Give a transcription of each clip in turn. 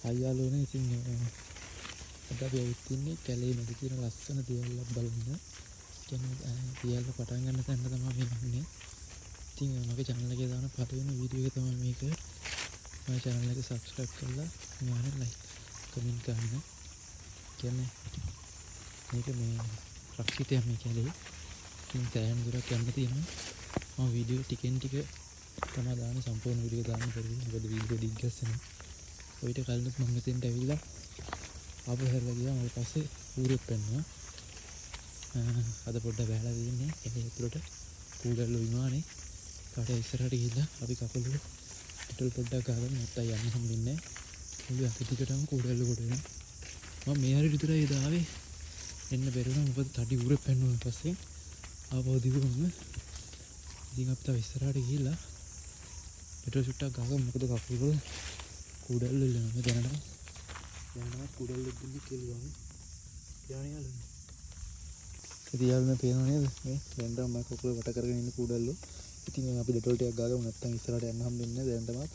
අයියාලෝනේ ඉතින් අද අපි ඇවිත් ඉන්නේ කැලේ මැද තියෙන ලස්සන දියවැලක් බලන්න. කියන්නේ දියවැල පටන් ගන්න තැන තමයි මේ ඉන්නේ. ඉතින් මගේ channel එකේ දාන පළවෙනි වීඩියෝ එක තමයි මේක. මගේ channel එක subscribe කරලා මෙයාට like comment කරන්න. කියන්නේ මේක මේ රක්ෂිතය මේ කැලේ. ඉතින් තෑන් දුරක් යන්න තියෙනවා. මම වීඩියෝ ටිකෙන් ටික තමයි දාන්නේ සම්පූර්ණ වීඩියෝ දාන්න බැරි. මොකද වීඩියෝ දිග්ගස්සන. ඔයිට කලිනුත් මම මෙතෙන්ට ඇවිල්ලා ආපහු හැරලා ගියා. ඊට පස්සේ ඌරෙක් පැන්නා. අද පොඩ්ඩක් බහලා තියෙන්නේ එහේ ඇතුළට කූඩල්ල විමානේ. කාට ඉස්සරහට ගිහිල්ලා අපි කපලු ඩෙටෝල් පොඩ්ඩක් ගහගෙන නැත්තම් යන්න හම්බෙන්නේ නැහැ. මුළු අත ටිකටම කූඩල්ල කොට වෙනවා. මම මේ හරියට විතරයි දාවේ. එන්න බැරුණා මොකද තඩි ඌරෙක් පැන්නුවා. ඊට පස්සේ ආපහු දිගුවම ඉතින් අපි තව ඉස්සරහට ගිහිල්ලා ඩෙටෝල් ෂුට්ටක් ගහගමු. මොකද කකුල් වල කූඩල්ල ඉල්ලනවා දැනටම කූඩල්ල දෙන්නේ කෙලුවා. යානේ යාළුවනේ. ඉතින් පේනව නේද මේ දැන්ටම මම කකුල වට කරගෙන ඉන්න කූඩල්ලෝ. ඉතින් අපි ඩෙටෝල් ටිකක් ගාගමු නැත්නම් ඉස්සරහට යන්න හම්බෙන්නේ නැහැ. දැන්ටමත්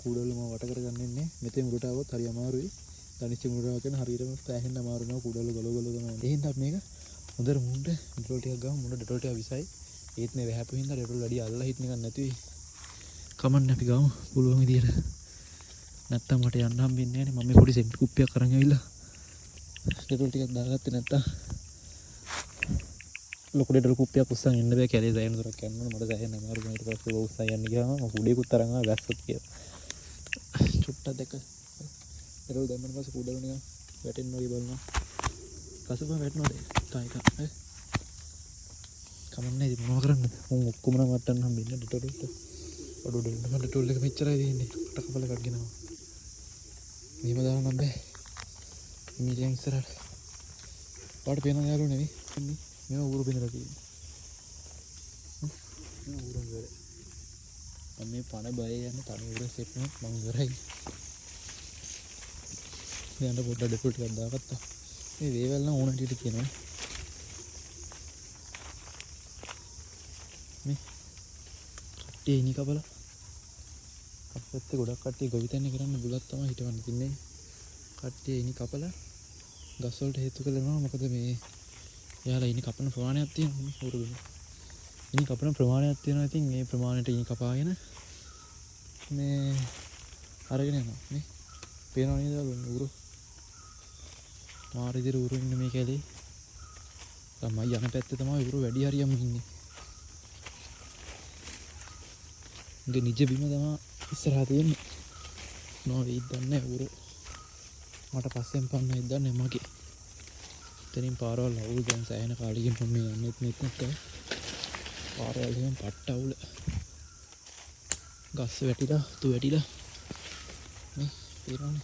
කූඩල්ලෝ මම වට කරගන්න ඉන්නේ. මෙතෙන් උඩට આવොත් හරි අමාරුයි. තනිච්ච උඩට කියන හරියටම පෑහෙන්න අමාරු වෙනවා කූඩල්ලෝ ගලව තමයි. එහෙනම් අපි මේක හොඳට මුණ්ඩ ඩෙටෝල් ටිකක් ගාමු. මුණ්ඩ ඩෙටෝල් ටික විසයි. ඒත් මේ වැහැපු හින්දා ඩෙටෝල් වැඩි අල්ලලා හිටන එකක් නැති වෙයි. කමන්නේ අපි ගාමු පුළුවන් විදියට. නැත්තම් මට යන්න හම්බෙන්නේ නැහැ නේ. මම මේ පොඩි සෙන්ට් කුප්පියක් අරන් ඇවිල්ලා ඩෙටෝල් ටිකක් දාගත්තේ නැත්තම් ලොකු ඩෙටෝල් කුප්පියක් උස්සන් එන්න බෑ. කැලේ සෑහෙන දුරක් යන්න ඕන. මට සෑහෙන අමාරුයි. ඊට පස්සේ ඔය උස්සන් යන්න ගියාම මම කුඩේකුත් අරන් ආවා වැස්සොත් කියලා. චුට්ටක් දැක ඩෙටෝල් දැම්මම පස්සේ කුඩේල නිකන් වැටෙන්න වගේ බලනවා. කසපම වැටෙනවද? තායික ඈ කමන්නේ ඉතින් මොනව කරන්නද? උන් ඔක්කොම නම් වටන්න හම්බෙන්නේ ඩෙටෝල් එක. අඩු ඩෙටෝල් එක මෙච්චරයි තියෙන්නේ. කපල එකක් ගෙනවා. මෙහෙම දාන්න නම් බෑ. මීටින් ඉස්සරහට. පාට පේනවා යාළුවෝ නෙවෙයි. ඉන්නේ. මේව ඌරු බින්දලා තියෙන්නේ. මේ ඌරුන් වල. මම මේ පණ බය යන්නේ තනි ඌර සෙට් නේ මම ඉවරයි. දැන් පොඩ්ඩක් ඩෙටෝල් ටිකක් දාගත්තා. මේ වේවැල් නම් ඕන හැටියට කියනවා. මේ කට්ටිය ඉනි කපලා අපිත් ගොඩක් කට්ටිය ගොවිතැන කරන්න බුලත් තමයි හිටවන්න තින්නේ. කට්ටිය ඉනි කපලා ගස් වලට හේතු කරනවා. මොකද මේ එයාලා ඉනි කපන ප්‍රමාණයක් තියෙනවා නේ උරුදුන. ඉනි කපන ප්‍රමාණයක් තියෙනවා. ඉතින් මේ ප්‍රමාණයට ඉනි කපාගෙන මේ අරගෙන යනවා. මේ පේනව නේද උරු? මාර ඉදිරිය උරු ඉන්න මේ කැලේ. තමයි යන පැත්තේ තමයි උරු වැඩි හරියම ඉන්නේ. ඉතින් නිජ බිම තමයි ඉස්සරහා තියෙන්නේ. නෝ වෙයිද දන්නේ උරු. මට පස්සෙන් පන්නයි දන්නේ මගේ. එතනින් පාරවල් අවුල් දැන් සෑහෙන කාලෙකින් මම මේ යන්නෙත් නැත්නම් පාරවල් එහෙම පට්ට අවුල. ගස් වැටිලා තු වැටිලා මේ පේනවනේ.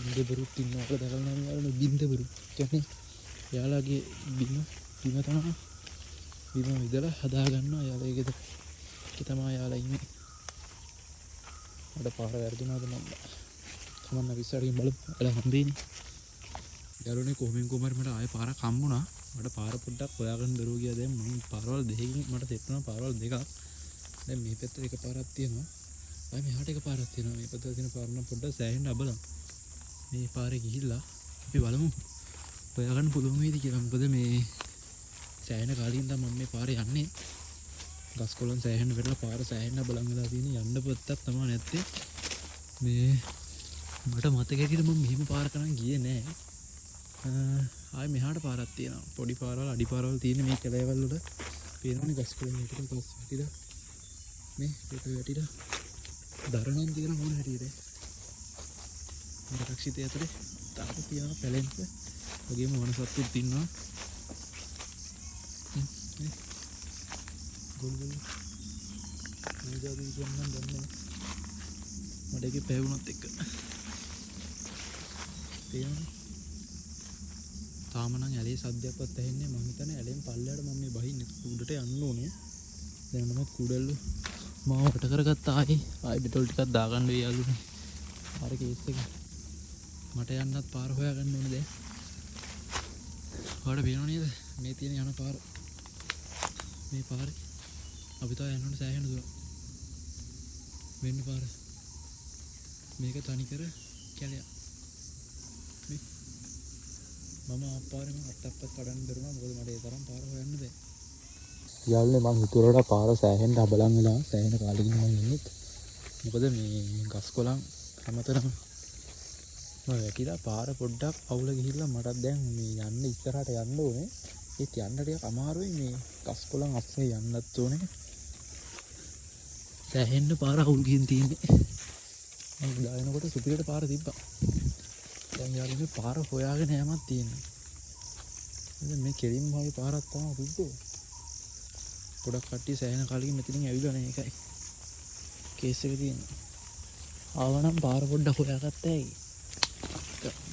බින්දබරුත් ඉන්නවා කියලා දැකලා නම් යාළුවනේ බින්දබරු. කියන්නේ යාළුවගේ බිම තමයි බිම විදලා හදා ගන්නවා යාළුවා. ඒක තමයි යාළුවා ඉන්නේ. මට පාර වැරදුනාද මම කමන්න විශ්වාසයෙන් බලමු. එලා හම්බෙන්නේ. යාළුවනේ කොහොමද මට ආයෙ පාරක් හම්බුණා. මට පාර පොඩ්ඩක් හොයාගන්න දරුව ගියා. දැන් මම පාරවල් දෙකකින් මට සෙට් වුණා පාරවල් දෙකක්. දැන් මේ පැත්තට එක පාරක් තියෙනවා. ආයෙ මෙහාට එක පාරක් තියෙනවා. මේ පැත්තට තියෙන පාර නම් පොඩ්ඩක් සෑහෙන්න අබලන්. මේ පාරේ ගිහිල්ලා අපි බලමු හොයාගන්න පුළුවන් වේද කියලා. මොකද මේ සෑහෙන කාලෙකින් තමයි මම මේ පාරේ යන්නේ. ගස් කොළන් සෑහෙන්න වෙලා පාර සෑහෙන්න බලන් වෙලා තියෙන යන්න පොත්තක් තමයි නැත්තේ. මේ මට මතක ඇටියට මම මෙහෙම පාරක නම් ගියේ නෑ. ආයෙ මෙහාට පාරක් තියෙනවා. පොඩි පාරවල් අඩි පාරවල් තියෙන මේ කැලෑවල් වල පේනවනේ ගස් කොළන් එකට ගස් වැටිලා මේ කොට වැටිලා දරණම් තියෙන මොන හැටියද? රක්ෂිතය ඇතුලේ තාම තියන පැලෙන්ට වගේම වනසත්තුත් ඉන්නවා. ගොල්ගොල්ල මේ ජාති කියන්න දන්නේ මට ඒකේ පැවුනත් එක්ක තේරෙනවද? තාම නම් ඇලේ සද්දයක්වත් ඇහෙන්නේ. මම හිතන්නේ ඇලෙන් පල්ලයට මම මේ බහින්නේ උඩට යන්න ඕනේ. දැන් නම් කුඩල්ලු මාව වට කරගත්තා. ආයෙ ඩෙටෝල් ටිකක් දාගන්න වෙයි යාළුවනේ. අර කේස් එක මට යන්නත් පාර හොයාගන්න ඕනේ දැන්. ඔයාලට පේනව නේද? මේ තියෙන යන පාර. මේ පාරේ අපි තා යන්න ඕනේ සෑහෙන දුර. වෙන්න පාර. මේක තනිකර කැලයක්. මේ මම ආපාරෙම අට්ටක්කත් කඩන්න බැරුණා. මොකද මට ඒ තරම් පාර හොයන්න බෑ. යාළුවනේ මං හිතුවරට පාර සෑහෙන්න අබලන් වෙලා සෑහෙන කාලෙකින් මම ඉන්නේ. මොකද මේ ගස් කොළන් හැමතැනම වැටිලා පාර පොඩ්ඩක් අවුල ගිහිල්ලා මටත් දැන් මේ යන්න ඉස්සරහට යන්න ඕනේ. ඒත් යන්න ටිකක් අමාරුයි මේ ගස් කොළන් අස්සේ යන්නත් ඕනේ. සෑහෙන්න පාර අවුල් ගිහින් තියෙන්නේ. මම දානකොට සුපිරියට පාර තිබ්බා. දැන් යාළුවනේ පාර හොයාගෙන යමක් තියෙනවා. දැන් මේ කෙලින් වගේ පාරක් තමයි තිබ්බේ. ගොඩක් කට්ටිය සෑහෙන කාලෙකින් මෙතනින් ඇවිල්ලා නැහැ ඒකයි. කේස් එක තියෙනවා. ආවනම් පාර පොඩ්ඩක් හොයාගත්තා ඇයි?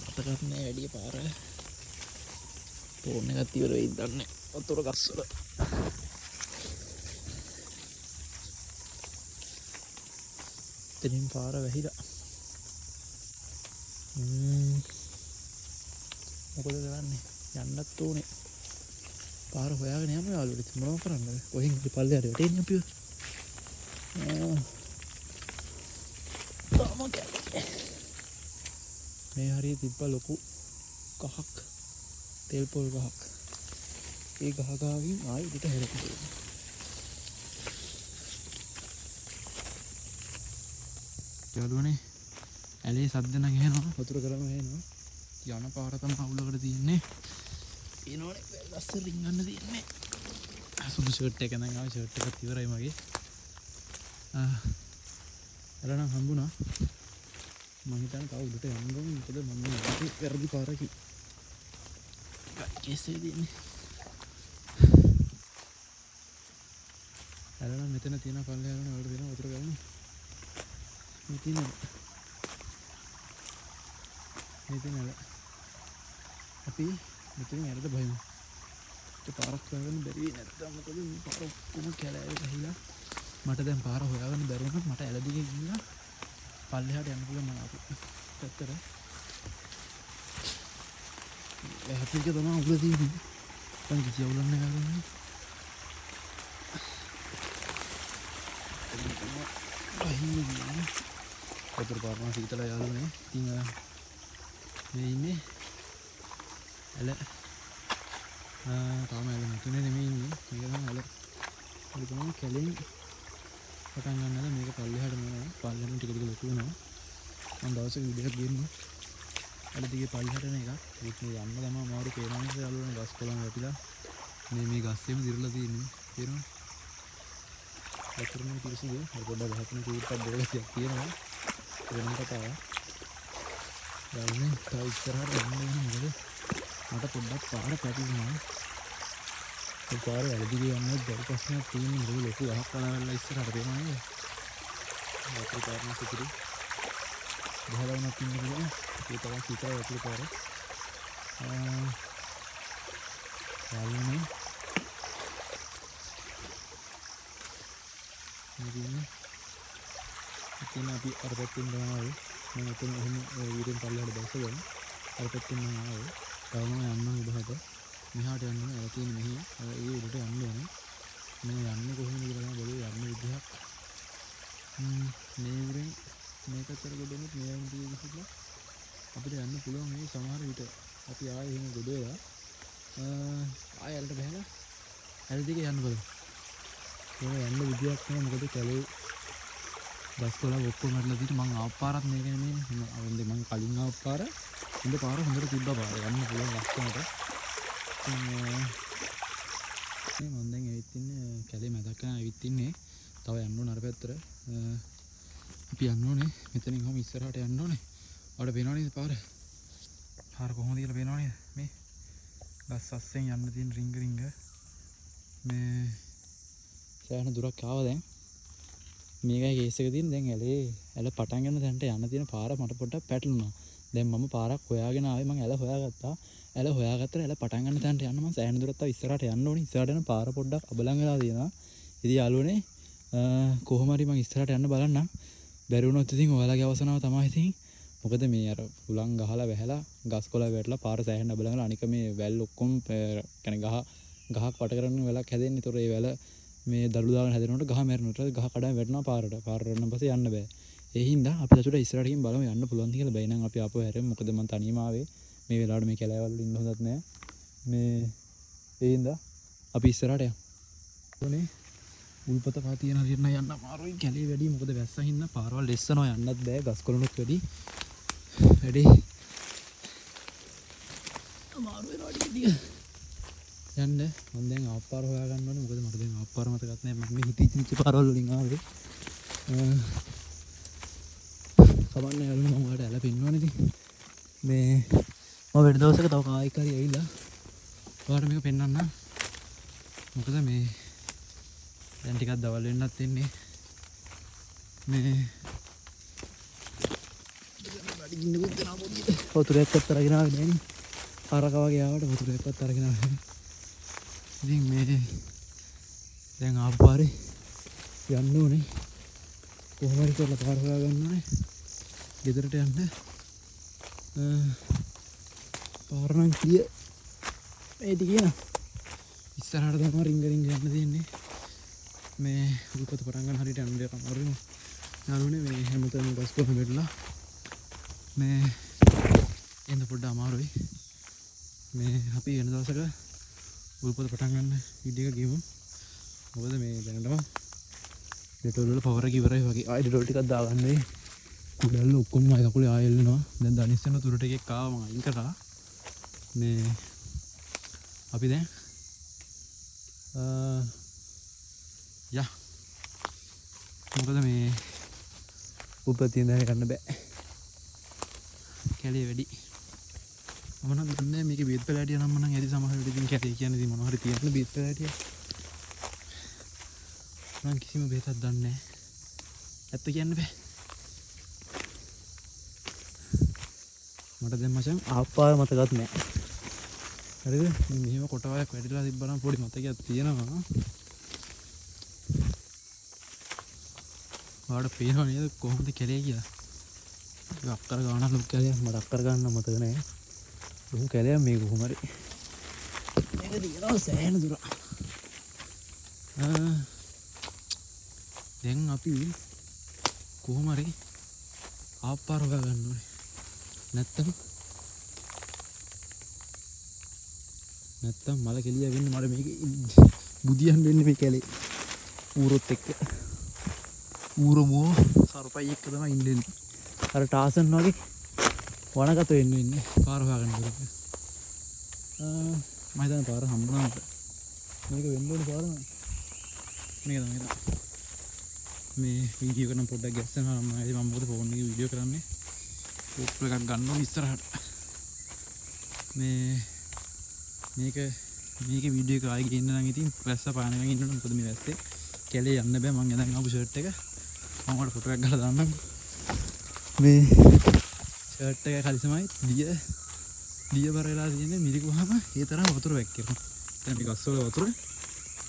මතකත් නෑ වැඩි පාර. ෆෝන් එකත් ඉවර වෙයිද දන්නේ. වතුර ගස්වල. එතනින් පාර වැහිලා. මොකද කරන්නේ? යන්නත් ඕනේ. පාර හොයාගෙන යමු යාළුවෝ. මොනව කරන්නද? කොහෙන් ඉඳි පල්ලෙහාට වැටෙන්නේ අපිව. මේ හරිය තිබ්බ ලොකු ගහක්. තෙල් පොල් ගහක්. ඒ ගහ ගාවින් ආයෙ උඩට හැරෙන්න. යාළුවනේ ඇලේ සද්ද නම් ඇහෙනවා. වතුර ගලම ඇහෙනවා. යන පාර තමයි අවුලකට තියෙන්නේ. ඒනෝනේ වැල්ලස්ස රින් ගන්න තියෙන්නේ. සුදු ෂර්ට් එක නම් ආවේ ෂර්ට් එකත් ඉවරයි මගේ. එළනම් හම්බුණා. මම හිතන්නේ තව උඩට යන්න ඕනේ. මොකද මම මේ වැරදි පාරකින් කේස් එකේ තියෙන්නේ. එළනම් මෙතන තියෙන පල්ලෙහාගෙන වලට දෙන වතුර ගන්න. මෙතන අපි මෙතනින් ඇරද බහිමු. ඒ පාරක් හොයාගන්න බැරි වෙයි නැත්නම් මොකද මේ පාර ඔක්කොම කැලෑවේ ගහිලා මට දැන් පාර හොයාගන්න බැරි වුණොත් මට ඇල දිගේ ගිහිල්ලා පල්ලෙහාට යන්න පුළුවන් මම අපිට. පැත්තට. හැපිට තමයි උගල තියෙන්නේ. දැන් කිසි අවුලක් නැහැ ගන්න. අහින්නේ. වතුර පාරම සීතල යාළුවනේ. ඉතින් මේ ඉන්නේ ඇල තාම ඇල මුතුනේ නෙමෙයි ඉන්නේ. මේක නම් ඇල. ඒක තමයි කැලෙන් පටන් ගන්නද මේක පල්ලෙහාට යනවා. පල්ලෙහාට ටික ටික ලොකු වෙනවා. මම දවසක වීඩියෝ එකක් ගේන්න. ඇල දිගේ පල්ලෙහාට යන එකක්. ඒක මේ යන්න තමයි අමාරු පේනවා යාළුවනේ. ගස් කොළන් වැටිලා මේ ගස්සෙම දිරලා තියෙන්නේ. තේරෙනවද? වතුරම පිරිසිදු. අර පොඩ්ඩක් ගහගෙන කීපක් දෙකක් තියෙනවා. වෙන කතාවක්. යාළුවනේ තව ඉස්සරහට යන්න ඕනේ මොකද මට පොඩ්ඩක් පාර පැටලුණා. ඒ පාර වැඩිදිගේ යන්න බැරි ප්‍රශ්නයක් තියෙනවා. මොකද ලොකු ගහක් වලවලා ඉස්සරහට තියෙනවා නේද? වතුර පාරම සුපිරි. බහලවන්නත් ඉන්න පුළුවන්. ඒ තරම් සීතල වතුර පාර. යාළුවනේ ඉතින් අපි අර පැත්තෙන් යනවා. මම එතන එහෙම ඊරෙන් පල්ලෙහාට බැස්සගෙන අර පැත්තෙන් මම ආවේ. තවම යන්න උඩහට. මෙහාට යන්න ඕනේ. තියෙන මෙහි. ඒ උඩට යන්න ඕනේ. මම යන්නේ කොහොමද කියලා තමයි බලුවේ යන්න විදිහක්. මේ උරෙන් මේකතර ගොඩනෙත් මේ වගේ ගිහිල්ලා අපිට යන්න පුළුවන් මේ සමහර විට. අපි ආයේ එහෙම ගොඩ වෙලා ආයෙ ඇලට බහලා ඇල දිගේ යන්න බලමු. ඒ යන්න විදියක් නෑ. මොකද කැලේ ගස් කොළන් ඔක්කොම මැරලා තියෙන්නේ. මං ආව පාරක් මේක නෙමෙයි. මං කලින් ආව පාර ඉඳ පාර හොඳට තිබ්බා පාර. යන්න පුළුවන් ලස්සනට. මම දැන් ඇවිත් ඉන්නේ කැලේ මැදක් කරන ඇවිත් ඉන්නේ. තව යන්න ඕන අර පැත්තට. අපි යන්න ඕනේ. මෙතනින් කොහොම ඉස්සරහට යන්න ඕනේ. අපිට පේනව නේද පාර? පාර කොහොමද කියලා පේනව නේද? මේ ගස් අස්සෙන් යන්න තියෙන රිංග මේ සෑහෙන දුරක් ආවා දැන්. මේකයි කේස් එක තියෙන්නේ. දැන් ඇල පටන් ගන්න තැනට යන්න තියෙන පාර මට පොඩ්ඩක් පැටලුණා. දැන් මම පාරක් හොයාගෙන ආවේ. මම ඇල හොයාගත්තා. ඇල හොයාගත්තට ඇල පටන් ගන්න තැනට යන්න මම සෑහෙන දුරක් තව ඉස්සරහට යන්න ඕනේ. ඉස්සරහට යන පාර පොඩ්ඩක් අබලන් වෙලා තියෙනවා. ඉතින් යාළුවනේ කොහොම හරි මම ඉස්සරහට යන්න බලන්නම්. බැරි වුණොත් ඉතින් ඔයාලගේ අවසනාව තමයි ඉතින්. මොකද මේ අර පුලන් ගහලා වැහැලා ගස් කොළ වැටලා පාර සෑහෙන අබලන් වෙලා අනික මේ වැල් ඔක්කොම කියන්නේ ගහක් වට කරගෙන වැලක් හැදෙන්නේ. ඒතොර ඒ වැල මේ දළු දාගෙන හැදෙනකොට ගහ මැරෙනකොට ගහ කඩාම වැටෙනවා පාරට. පාර රැන්න පස්සේ යන්න බෑ. ඒ හින්දා අපි සතුට ඉස්සරහට ගිහින් බලමු යන්න පුළුවන්ද කියලා. බැයි නම් අපි ආපහු හැරෙමු. මොකද මම තනියම ආවේ. මේ වෙලාවට මේ කැලෑවල ඉන්න හොඳත් නෑ. මේ ඒ හින්දා අපි ඉස්සරහට යමු. ඕනේ උල්පත පා තියෙන හරියට නම් යන්න අමාරුයි. කැලේ වැඩි. මොකද වැස්සා හින්දා පාරවල් ලෙස්සනවා යන්නත් බෑ. ගස් කොළනුත් වැඩි. වැඩි අමාරු වෙනවා ටික. යන්න මම දැන් ආප්පාර හොයා ගන්න ඕනේ. මොකද මට දැන් ආප්පාර මතකත් නෑ. මම මේ හිතීච්ච පාරවල් වලින් ආවේ. කවන්නේ යාළුවනේ මම ඔයාලට ඇල පෙන්නවනේ ඉතින්. මේ මම වෙන දවසක තව කායික හරි ඇවිල්ලා ඔයාලට මේක පෙන්නන්න. මොකද මේ දැන් ටිකක් දවල් වෙන්නත් ඉන්නේ. මේ වැඩි ගින්නකුත් දෙනවා පොඩියට. වතුරයක්වත් අරගෙන ආවේ නෑනේ. ආරක වගේ ආවට වතුරයක්වත් අරගෙන ආවේ නෑ. ඉතින් මේ දැන් ආපු පාරේ යන්න ඕනේ. කොහොම හරි කරලා පාර හොයා ගන්න ඕනේ. ගෙදරට යන්න. පාර නම් කිය මේ ටික න ඉස්සරහට තමයි රිංග යන්න තියෙන්නේ. මේ උල්පත පටන් ගන්න හරියට යන්න දෙයක් අමාරුයි. යාළුවනේ මේ හැමතැනම ගස් කොහොම වෙట్లా මේ එන්න පොඩ්ඩ අමාරුයි. මේ අපි වෙන දවසක උල්පත පටන් ගන්න වීඩියෝ එක ගියමු. මොකද මේ දැනටම ඩෙටෝල් වල පවර එක ඉවරයි වගේ. ආයෙ ඩෙටෝල් ටිකක් දාගන්න වෙයි. කුඩල්ල ඔක්කොම මගේ කකුලේ ආයෙ එල්ලෙනවා. දැන් දනිස්සන තුරට එකක් ආවා මම අයින් කරා. මේ අපි දැන් යා මොකද මේ උපතින් දැන් යන්න බෑ. කැලේ වැඩි. මම නම් දන්නේ මේකේ බීත් පැලෑටිය නම් මම ඇති සමහර වෙලට ඉතින් කැලේ කියන්නේ ඉතින් මොනවා හරි තියෙන බීත් පැලෑටිය. මම කිසිම බේතක් දන්නේ නැහැ. ඇත්ත කියන්න බෑ. මට දැන් මචං ආප්පාර මතකත් නැහැ. හරිද? මෙහෙම කොටවයක් වැඩිලා තිබ්බනම් පොඩි මතකයක් තියෙනවා. ඔයාලට පේනව නේද කොහොමද කැලේ කියලා? ඒක අක්කර ගානක් ලොකු කැලයක් මට අක්කර ගන්න මතක නැහැ. ලොකු කැලයක් මේක කොහොම හරි. මේක දිගටම සෑහෙන දුර. දැන් අපි කොහොම හරි ආප්පාර හොයා ගන්න ඕනේ. නැත්තම් මල කෙලිය වෙන්නේ මට මේක බුදියන් වෙන්නේ මේ කැලේ ඌරොත් එක්ක. ඌරමෝ සර්පයි එක්ක තමයි ඉන්නේ. අර ටාසන් වගේ වනගත වෙන්න ඉන්නේ පාර හොයාගන්න කරපු. මම හිතන්නේ පාර හම්බුණා මට. මේක වෙන්න ඕනේ පාර නේද? මේක තමයි. මේ වීඩියෝ කරන පොඩ්ඩක් ගැස්සනවා මම. මම මොකද ෆෝන් එකේ වීඩියෝ කරන්නේ. ෆෝටෝ එකක් ගන්න ඕනේ ඉස්සරහට. මේක වීඩියෝ එක ආයෙ ගේන්න නම් ඉතින් වැස්ස පාන එකකින් ඉන්න ඕනේ. මොකද මේ වැස්සේ කැලේ යන්න බෑ. මම දැන් ආපු ෂර්ට් එක මම ඔයාලට ෆොටෝ එකක් ගහලා දාන්නම්. මේ ෂර්ට් එක කලිසමයි දිය බර වෙලා තියෙන්නේ. මිරිකුවාම ඒ තරම් වතුර වැක්කෙනවා. දැන් මේ ගස්වල වතුර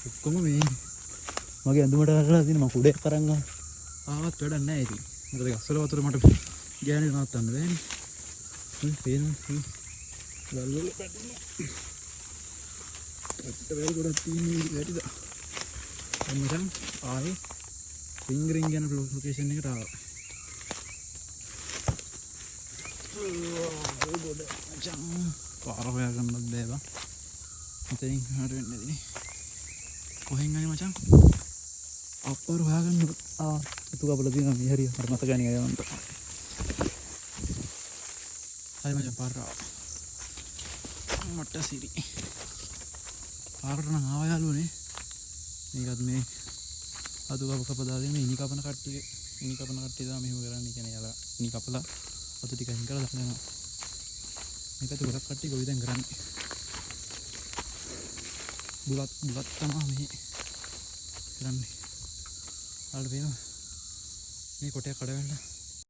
ඔක්කොම මේ මගේ ඇඳුමට ගහලා තියෙන. මම කුඩයක් අරන් ආවත් වැඩක් නැහැ ඉතින්. මොකද ගස්වල වතුර මට ගෑනේ නවත්තන්න බෑනේ. පේනවා වල පැටලුණා. ඇත්ත වැඩි ගොඩක් තියෙන්නේ වැඩිද? මචං ආයේ රිංග යන ලොකේෂන් එකට ආවා. ගොඩ මචං පාර හොයා ගන්නත් බෑ බං. මෙතනින් හරියට වෙන්නේ නැතිනේ. කොහෙන් ආවේ මචං? අප්පාර හොයාගන්න ඉතු කපලා තියෙනවා මේ හරිය. මට මතක නැහැ යවන්න. හරි මචං පාර මට සිරි. පාරට නම් ආවා යාළුවනේ. මේකත් මේ අතු කප දාලා මේ ඉනි කපන කට්ටිය තමයි මෙහෙම කරන්නේ. කියන්නේ යාලා ඉනි කපලා අතු ටික අයින් කරලා දානවා. මේකත් ගොඩක් කට්ටිය ගොවි දැන් කරන්නේ. බුලත් තමයි මේ කරන්නේ. ආල් වෙනවා. මේ කොටයක් කඩ වෙන්න